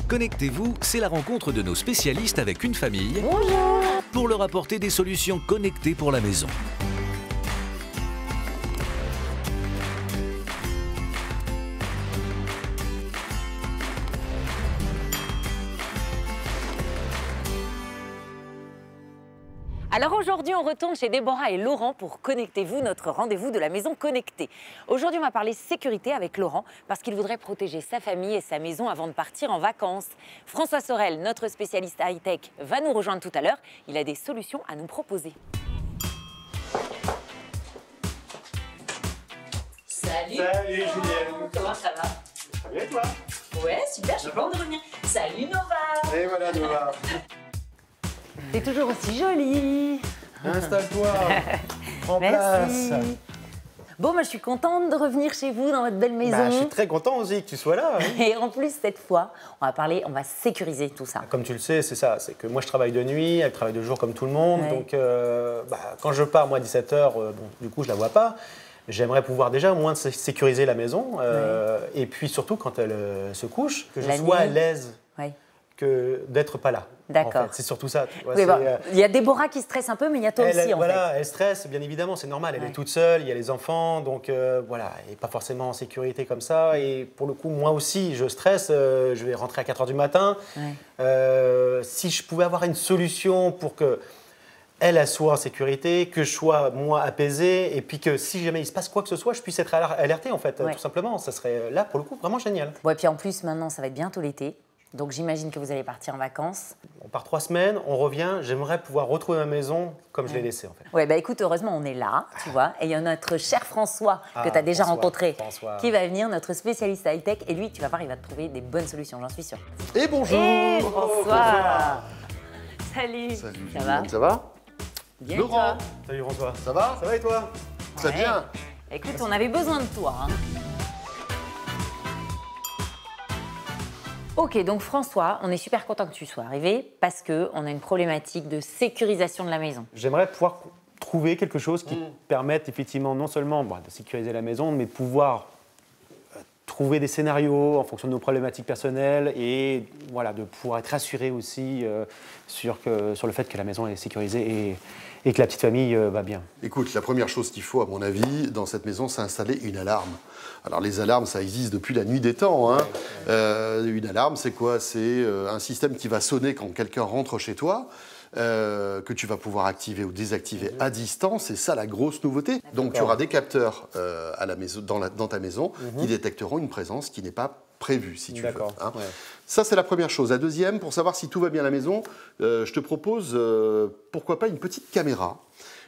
Connectez-vous, c'est la rencontre de nos spécialistes avec une famille. Bonjour. Pour leur apporter des solutions connectées pour la maison. Alors aujourd'hui, on retourne chez Déborah et Laurent pour Connectez-vous, notre rendez-vous de la maison connectée. Aujourd'hui, on va parler sécurité avec Laurent parce qu'il voudrait protéger sa famille et sa maison avant de partir en vacances. François Sorel, notre spécialiste high-tech, va nous rejoindre tout à l'heure. Il a des solutions à nous proposer. Salut. Salut Julienne. Comment ça va? Très bien et toi? Ouais, super, je suis contente de revenir. Salut Nova. Et voilà Nova. T'es toujours aussi jolie. Installe-toi. Prends place. Merci. Bon, moi, je suis contente de revenir chez vous dans votre belle maison. Bah, je suis très content aussi que tu sois là. Hein. Et en plus, cette fois, on va sécuriser tout ça. Comme tu le sais, c'est ça. C'est que moi, je travaille de nuit, elle travaille de jour comme tout le monde. Ouais. Donc, quand je pars, moi, à 17h, du coup, je la vois pas. J'aimerais pouvoir déjà au moins sécuriser la maison. Et puis surtout, quand elle se couche, que je sois à l'aise. Ouais. Que d'être pas là. D'accord. En fait. C'est surtout ça. Tu vois, Oui, il y a Déborah qui stresse un peu, mais il y a toi aussi, en fait. Elle stresse, bien évidemment, c'est normal. Elle est toute seule, il y a les enfants, donc voilà, elle n'est pas forcément en sécurité comme ça. Et pour le coup, moi aussi, je stresse. Je vais rentrer à 4h du matin. Ouais. Si je pouvais avoir une solution pour que elle soit en sécurité, que je sois, moi, apaisé, et puis que si jamais il se passe quoi que ce soit, je puisse être alerté, en fait, tout simplement. Ça serait, là, pour le coup, vraiment génial. Bon, et puis en plus, maintenant, ça va être bientôt l'été. Donc j'imagine que vous allez partir en vacances. On part 3 semaines, on revient. J'aimerais pouvoir retrouver ma maison comme je l'ai laissée, en fait. Ouais, bah écoute, heureusement, on est là, tu vois. Et il y a notre cher François, que tu as déjà rencontré, qui va venir, notre spécialiste high-tech. Et lui, tu vas voir, il va te trouver des bonnes solutions, j'en suis sûre. Et bonjour. Et François. Salut. Salut, Ça va? Ça va? Bien, Laurent. Salut François. Ça va? Ça va et toi? Très bien. Écoute, on avait besoin de toi. Hein. Ok, donc François, on est super content que tu sois arrivé parce qu'on a une problématique de sécurisation de la maison. J'aimerais pouvoir trouver quelque chose qui permette effectivement non seulement de sécuriser la maison, mais pouvoir trouver des scénarios en fonction de nos problématiques personnelles et voilà, de pouvoir être rassuré aussi sur le fait que la maison est sécurisée et que la petite famille va bien. Écoute, la première chose qu'il faut, à mon avis, dans cette maison, c'est installer une alarme. Alors les alarmes, ça existe depuis la nuit des temps. Hein. Une alarme, c'est quoi? C'est un système qui va sonner quand quelqu'un rentre chez toi, que tu vas pouvoir activer ou désactiver à distance. C'est ça la grosse nouveauté. Donc tu auras des capteurs à la maison, dans ta maison qui détecteront une présence qui n'est pas prévue, si tu veux. Hein. Ouais. Ça, c'est la première chose. La deuxième, pour savoir si tout va bien à la maison, je te propose, pourquoi pas, une petite caméra.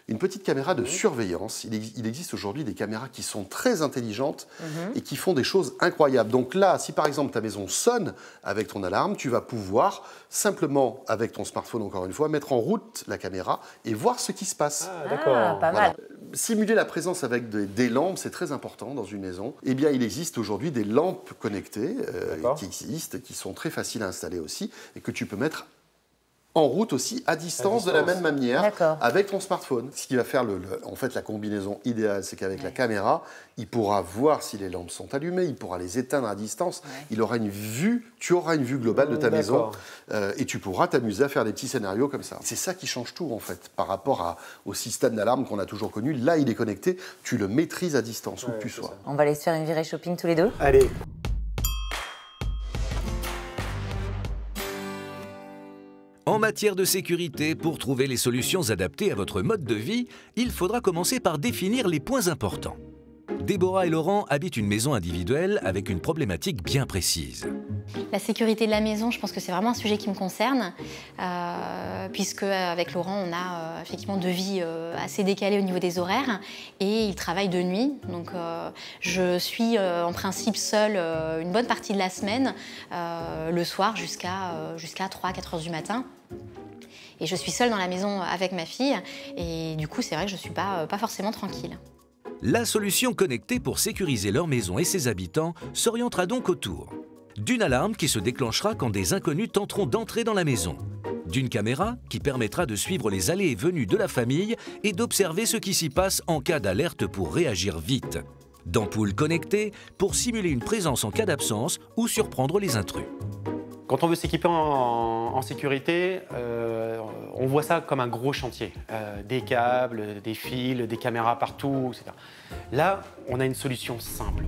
Une petite caméra de surveillance. Il existe aujourd'hui des caméras qui sont très intelligentes et qui font des choses incroyables. Donc là, si par exemple ta maison sonne avec ton alarme, tu vas pouvoir simplement, avec ton smartphone encore une fois, mettre en route la caméra et voir ce qui se passe. Ah, d'accord. Pas mal. Simuler la présence avec des lampes, c'est très important dans une maison. Eh bien, il existe aujourd'hui des lampes connectées qui existent, qui sont très faciles à installer aussi et que tu peux mettre en route aussi, à distance, de la même manière, avec ton smartphone. Ce qui va faire en fait la combinaison idéale, c'est qu'avec la caméra, il pourra voir si les lampes sont allumées, il pourra les éteindre à distance, il aura une vue, tu auras une vue globale de ta maison et tu pourras t'amuser à faire des petits scénarios comme ça. C'est ça qui change tout en fait, par rapport au système d'alarme qu'on a toujours connu. Là, il est connecté, tu le maîtrises à distance, où que tu sois. On va aller se faire une virée shopping tous les deux. Allez. En matière de sécurité, pour trouver les solutions adaptées à votre mode de vie, il faudra commencer par définir les points importants. Déborah et Laurent habitent une maison individuelle avec une problématique bien précise. La sécurité de la maison, je pense que c'est vraiment un sujet qui me concerne, puisque avec Laurent, on a effectivement deux vies assez décalées au niveau des horaires, et il travaille de nuit. Donc je suis en principe seule une bonne partie de la semaine, le soir jusqu'à 3-4 heures du matin. Et je suis seule dans la maison avec ma fille, et du coup, c'est vrai que je ne suis pas forcément tranquille. La solution connectée pour sécuriser leur maison et ses habitants s'orientera donc autour d'une alarme qui se déclenchera quand des inconnus tenteront d'entrer dans la maison, d'une caméra qui permettra de suivre les allées et venues de la famille et d'observer ce qui s'y passe en cas d'alerte pour réagir vite, d'ampoules connectées pour simuler une présence en cas d'absence ou surprendre les intrus. Quand on veut s'équiper en sécurité, on voit ça comme un gros chantier. Des câbles, des fils, des caméras partout, etc. Là, on a une solution simple.